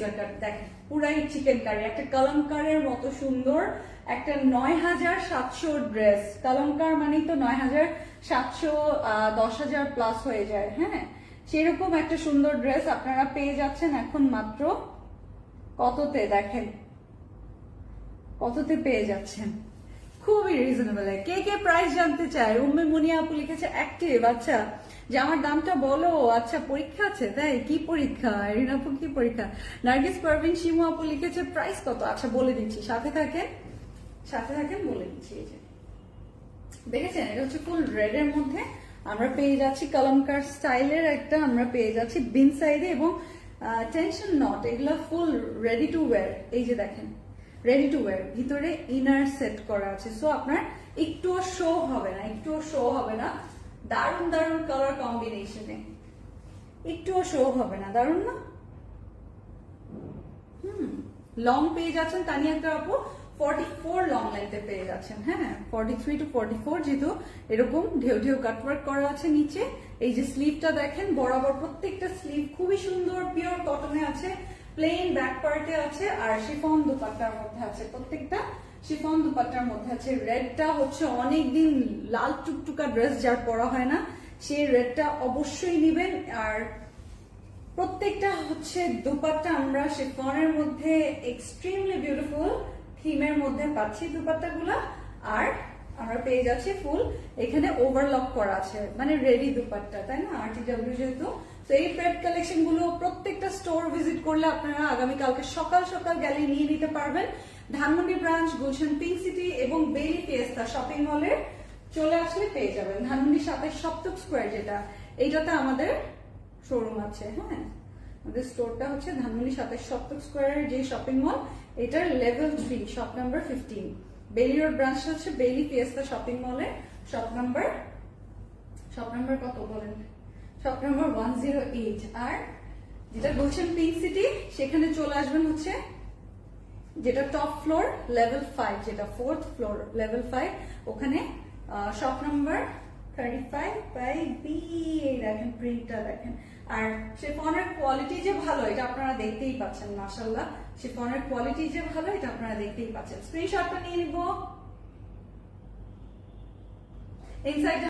Laser কাট, দেখেন পুরাই chicken curry, একটা কলমকারের মতো সুন্দর একটা ৯,৭০০ ড্রেস। কলমকার মানেই তো ৯,৭০০, ১০,০০০ প্লাস হয়ে যায়। হ্যাঁ, সেরকম একটা সুন্দর ড্রেস আপনারা পেয়ে যাচ্ছেন এখন মাত্র কততে, দেখেন কততে পেয়ে যাচ্ছেন, খুবই রিজনেবল। কে কে প্রাইস জানতে চায়? উম্মে মুনিয়া আপু লিখেছে অ্যাক্টিভ, আচ্ছা জামার দামটা বলো। আচ্ছা পরীক্ষা আছে তাই? কি পরীক্ষা এরিন আপু, কি পরীক্ষা? নার্গিস পারভিন শিমু আপু লিখেছে প্রাইস কত, আচ্ছা বলে দিচ্ছি, সাথে থাকেন বলে দিচ্ছি। এই যে দেখেছেন, এটা হচ্ছে ফুল রেড এর মধ্যে আমরা পেয়ে যাচ্ছি কলমকার স্টাইলের একটা, আমরা পেয়ে যাচ্ছি বিন সাইডে এবং টেনশন নট, এগুলো ফুল রেডি টু ওয়্যার। এই যে দেখেন রেডি টু ওয়্যার, ভিতরে ইনার সেট করা আছে, সো আপনার একটুও শো হবে না, দারুণ দারুণ কালার কম্বিনেশনে, একটুও শো হবে না, দারুণ না? লং পেয়ে যাচ্ছেন তানিয়া আপু 44 লং লেন্থে পেয়ে যাচ্ছেন। হ্যাঁ, 43 to 44, যেহেতু এরকম ঢেউ ঢেউ কাটওয়ার্ক করা আছে নিচে। এই যে স্লিভটা দেখেন, বরাবর প্রত্যেকটা স্লিভ খুবই সুন্দর পিওর কটনে আছে, প্লেন ব্যাক পার্টে আছে, আর শিফন দুপাট্টার মধ্যে আছে, প্রত্যেকটা শিফন দুপাট্টার মধ্যে আছে। রেডটা হচ্ছে অনেকদিন লাল টুকটুকা ড্রেস যার পরা হয় না, সেই রেডটা অবশ্যই নিবেন। আর প্রত্যেকটা হচ্ছে দুপাট্টা আমরা শিফনের মধ্যে এক্সট্রিমলি বিউটিফুল থিমের মধ্যে পাচ্ছি দুপাট্টাগুলা, আর আমরা পেয়ে যাচ্ছি ফুল এখানে ওভারলক করা আছে, মানে রেডি দুপাট্টা, তাই না? আরটিডব্লিউ যেহেতু। তো এই প্যাড কালেকশন গুলো প্রত্যেকটা স্টোর ভিজিট করলে আপনারা আগামীকালকে সকাল সকাল গেলে নিয়ে নিতে পারবেন। Dhanmondi branch, Gulshan pink city এবং বেইলি ফিয়েস্তা শপিং মলে চলে আসলে পেয়ে যাবেন। ধানমন্ডি 27 সপ্তক স্কোয়ার, যেটা এইটাতে আমাদের শোরুম আছে। হ্যাঁ, আমাদের স্টোরটা হচ্ছে ধানমন্ডি 27 সপ্তক স্কোয়ারের যে শপিং মল, এটার level 3 shop number 15। Bailey road ব্রাঞ্চটা হচ্ছে বেইলি ফিয়েস্তা শপিং মলে শপ নাম্বার কত বলেন? Shop number 108। আর যেটা গুলশান পিঙ্ক সিটি, সেখানে চলে আসবেন হচ্ছে যেটা টপ ফ্লোর লেভেল 5, যেটা 4th ফ্লোর লেভেল 5, ওখানে শপ নাম্বার 35 বাই বি। দেখেন প্রিন্টটা দেখেন, আর শিফনের কোয়ালিটি যে ভালো এটা আপনারা দেখতেই পাচ্ছেন। মাশাআল্লাহ, শিফনের কোয়ালিটি যে ভালো এটা আপনারা দেখতেই পাচ্ছেন। স্ক্রিনশটটা নিয়ে নিব। ইনসাইড